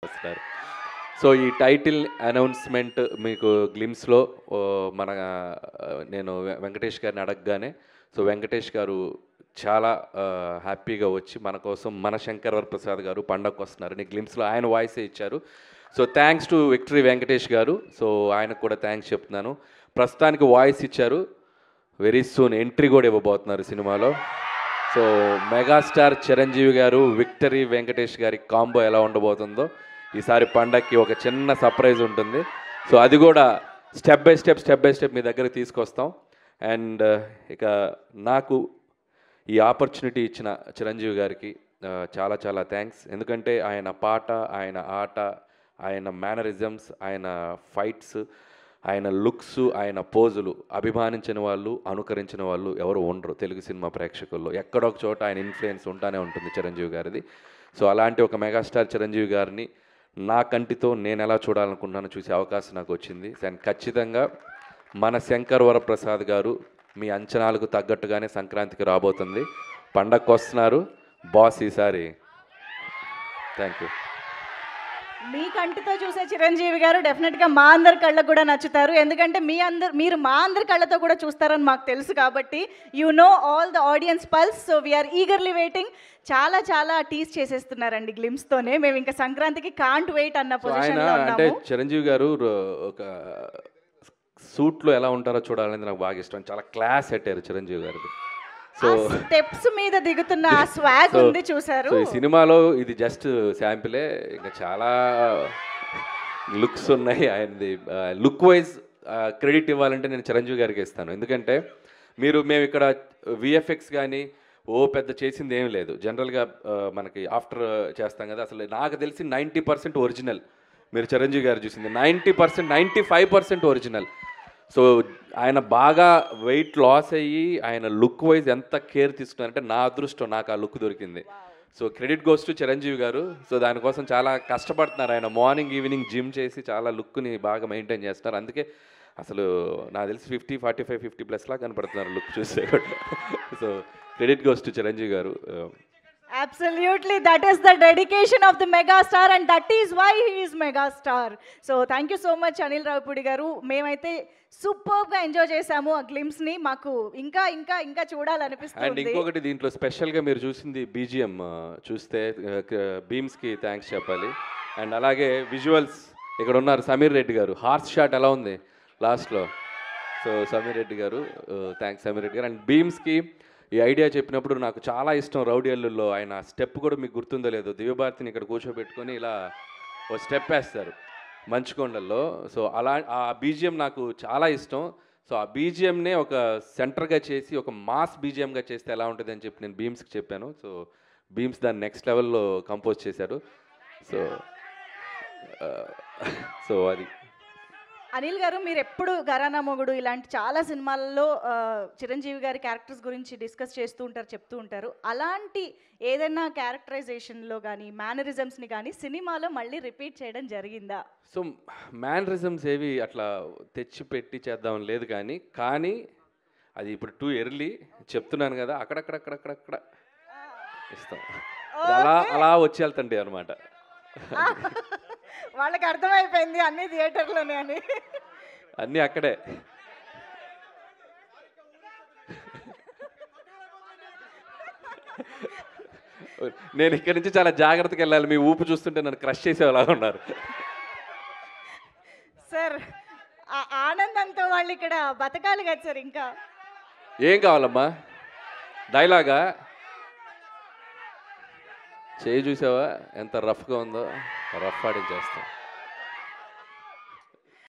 వస్తున్నారు. సో ఈ title announcement మీకు గ్లిమ్స్లో మన నేను వెంకటేష్ గారిని అడగగానే సో వెంకటేష్ గారు చాలా హ్యాపీగా వచ్చి మన కోసం మన శంకర్ వరప్రసాద్ గారు పండగకు వస్తున్నారని గ్లిమ్స్లో ఆయన వాయిసే ఇచ్చారు. So thanks to victory Venkatesh గారు. సో ఆయనకు కూడా థ్యాంక్స్ చెప్తున్నాను. ప్రస్తుతానికి వాయిస్ ఇచ్చారు, వెరీ సూన్ ఎంట్రీ కూడా ఇవ్వబోతున్నారు సినిమాలో. సో మెగాస్టార్ చిరంజీవి గారు విక్టరీ వెంకటేష్ గారి కాంబో ఎలా ఉండబోతుందో ఈసారి పండక్కి ఒక చిన్న సర్ప్రైజ్ ఉంటుంది. సో అది కూడా స్టెప్ బై స్టెప్ మీ దగ్గర తీసుకొస్తాం. అండ్ ఇక నాకు ఈ ఆపర్చునిటీ ఇచ్చిన చిరంజీవి గారికి చాలా చాలా థ్యాంక్స్. ఎందుకంటే ఆయన పాట, ఆయన ఆట, ఆయన మేనరిజమ్స్, ఆయన ఫైట్స్, ఆయన లుక్స్, ఆయన పోజులు అభిమానించిన వాళ్ళు, అనుకరించిన వాళ్ళు ఎవరు ఉండరు తెలుగు సినిమా ప్రేక్షకుల్లో. ఎక్కడొక చోట ఆయన ఇన్ఫ్లుయెన్స్ ఉంటానే ఉంటుంది చిరంజీవి గారిది. సో అలాంటి ఒక మెగాస్టార్ చిరంజీవి గారిని నా కంటితో నేను ఎలా చూడాలనుకున్నానో చూసే అవకాశం నాకు వచ్చింది. అండ్ ఖచ్చితంగా మన శంకర్ వరప్రసాద్ గారు మీ అంచనాలకు తగ్గట్టుగానే సంక్రాంతికి రాబోతుంది. పండగకు వస్తున్నారు బాస్ ఈసారి. Thank you. మీ కంటితో చూసే చిరంజీవి గారు డెఫినెట్గా మా అందరి కళ్ళకు కూడా నచ్చుతారు. ఎందుకంటే మీరు మా అందరి కళ్ళతో కూడా చూస్తారని మాకు తెలుసు కాబట్టి you know all the audience pulse. So we are eagerly waiting. చాలా చాలా టీస్ చేసేస్తున్నారండి గ్లిమ్స్తోనే. మేము ఇంకా సంక్రాంతికి కాంట్ వెయిట్ అన్న పొజిషన్లో ఉన్నాము. అంటే చిరంజీవి గారు ఒక సూట్లో ఎలా ఉంటారో చూడాలనేది నాకు బాగా ఇష్టం. చాలా క్లాస్ పెట్టారు చిరంజీవి గారు. సో స్టెప్స్ మీద దిగుతున్న ఆ స్వాగ్ ఉంది చూసారు. సో ఈ సినిమాలో ఇది జస్ట్ శాంపిలే, ఇంకా చాలా లుక్స్ ఉన్నాయి. ఆయనది లుక్ వైజ్ క్రెడిట్ ఇవ్వాలంటే నేను చిరంజీవి గారికి ఇస్తాను. ఎందుకంటే మేము ఇక్కడ విఎఫ్ఎక్స్ కానీ పెద్ద చేసింది ఏం లేదు. జనరల్గా మనకి ఆఫ్టర్ చేస్తాం కదా, అసలు నాకు తెలిసి 90% ఒరిజినల్. మీరు చిరంజీవి గారు చూసింది 90%, 95% ఒరిజినల్. సో ఆయన బాగా వెయిట్ లాస్ అయ్యి ఆయన లుక్ వైజ్ ఎంత కేర్ తీసుకున్నారంటే నా అదృష్టం, నాకు ఆ లుక్ దొరికింది. So credit goes to Chiranjeevi గారు. సో దానికోసం చాలా కష్టపడుతున్నారు ఆయన. మార్నింగ్ ఈవినింగ్ జిమ్ చేసి చాలా లుక్ని బాగా మెయింటైన్ చేస్తున్నారు. అందుకే అసలు నాకు తెలిసి 50, 45, 50+ లా కనపడుతున్నారు లుక్ చూస్తే. So credit goes to Chiranjeevi గారు. Absolutely, that is the dedication of the megastar and that is why he is megastar. So thank you so much Anil Ravipudi garu. మేమైతే సూపర్ గా ఎంజాయ్ చేసాము ఆ గ్లిమ్స్ ని. మాకు ఇంకా ఇంకా ఇంకా చూడాలనిపిస్తుంది. అండ్ ఇంకొకటి దీంట్లో స్పెషల్ గా మీరు చూసింది బీజిఎం చూస్తే బీమ్స్ కి థ్యాంక్స్ చెప్పాలి. అండ్ అలాగే విజువల్స్ ఇక్కడ ఉన్నారు సమీర్ రెడ్డి గారు. హార్స్ షాట్ ఎలా ఉంది లాస్ట్లో. సో సమీర్ రెడ్డి గారు థ్యాంక్స్ సమీర్ రెడ్డి గారు. అండ్ బీమ్స్కి ఈ ఐడియా చెప్పినప్పుడు నాకు చాలా ఇష్టం. రౌడీ అల్లుల్లో ఆయన స్టెప్ కూడా మీకు గుర్తుందో లేదో, దివ్యభారతిని ఇక్కడ కూర్చోబెట్టుకొని ఇలా ఓ స్టెప్ వేస్తారు మంచుకొండల్లో. సో అలా ఆ బీజిఎం నాకు చాలా ఇష్టం. సో ఆ బీజిఎంనే ఒక సెంటర్గా చేసి ఒక మాస్ బీజిఎంగా చేస్తే ఎలా ఉంటుంది అని చెప్పి నేను బీమ్స్కి చెప్పాను. సో బీమ్స్ దాన్ని నెక్స్ట్ లెవెల్లో కంపోజ్ చేశారు. సో అది అనిల్ గారు, మీరు ఎప్పుడు ఘరానా మొగుడు ఇలాంటి చాలా సినిమాల్లో చిరంజీవి గారి క్యారెక్టర్స్ గురించి డిస్కస్ చేస్తూ ఉంటారు, చెప్తూ ఉంటారు. అలాంటి ఏదైనా క్యారెక్టరైజేషన్లో కానీ మేనరిజమ్స్ని కానీ సినిమాలో మళ్ళీ రిపీట్ చేయడం జరిగిందా? సో మేనరిజమ్స్ ఏవి అట్లా తెచ్చి పెట్టి చేద్దాం లేదు, కానీ అది ఇప్పుడు టూ ఎర్లీ చెప్తున్నాను కదా, అక్కడక్కడ ఇస్తాం. అలా వచ్చి వెళ్తండి అనమాట. వాళ్ళకి అర్థమైపోయింది అన్ని థియేటర్లోనే అని. అన్నీ అక్కడే. నేను ఇక్కడి నుంచి చాలా జాగ్రత్తగా వెళ్ళాలి. మీ ఊపు చూస్తుంటే నన్ను క్రష్ చేసేలా ఉన్నారు. సార్ ఆనందంతో వాళ్ళు ఇక్కడ బతకాలి కదా సార్. ఇంకా ఏం కావాలమ్మా? డైలాగా చేయి చూసావా ఎంత రఫ్గా ఉందో? రఫ్ ఆడించేస్తాం.